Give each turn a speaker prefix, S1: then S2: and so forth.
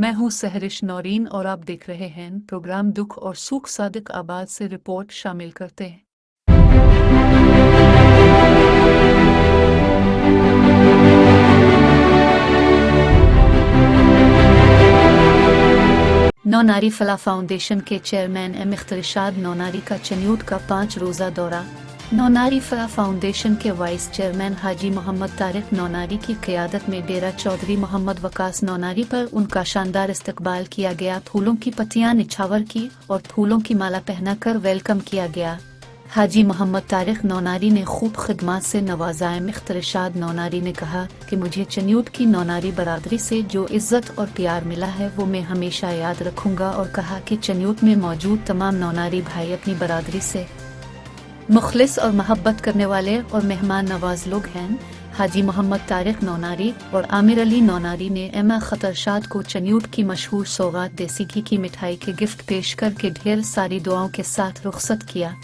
S1: मैं हूं सहरिश नौरीन और आप देख रहे हैं प्रोग्राम दुख और सुख। सादिक आबाद से रिपोर्ट शामिल करते हैं। नौनारी फलाह फाउंडेशन के चेयरमैन इख्तर इरशाद नौनारी का चन्यूट का 5 रोज़ा दौरा। नौनारी फलाह फाउंडेशन के वाइस चेयरमैन हाजी मोहम्मद तारिक नौनारी की क़यादत में डेरा चौधरी मोहम्मद वकास नौनारी पर उनका शानदार इस्तकबाल किया गया। फूलों की पत्तियां निछावर की और फूलों की माला पहनाकर वेलकम किया गया। हाजी मोहम्मद तारिक नौनारी ने खूब खिदमत से नवाजा। इख्तर इरशाद नौनारी ने कहा कि मुझे चन्यूट की नौनारी बरादरी से जो इज्जत और प्यार मिला है वो मैं हमेशा याद रखूंगा, और कहा कि चन्यूट में मौजूद तमाम नौनारी भाई अपनी बरादरी से मुखलिस और मोहब्बत करने वाले और मेहमान नवाज लोग हैं। हाजी मोहम्मद तारिक नौनारी और आमिर अली नौनारी ने इख्तर इरशाद को चन्यूट की मशहूर सौगात देसी घी की मिठाई के गिफ्ट पेश करके ढेर सारी दुआओं के साथ रुखसत किया।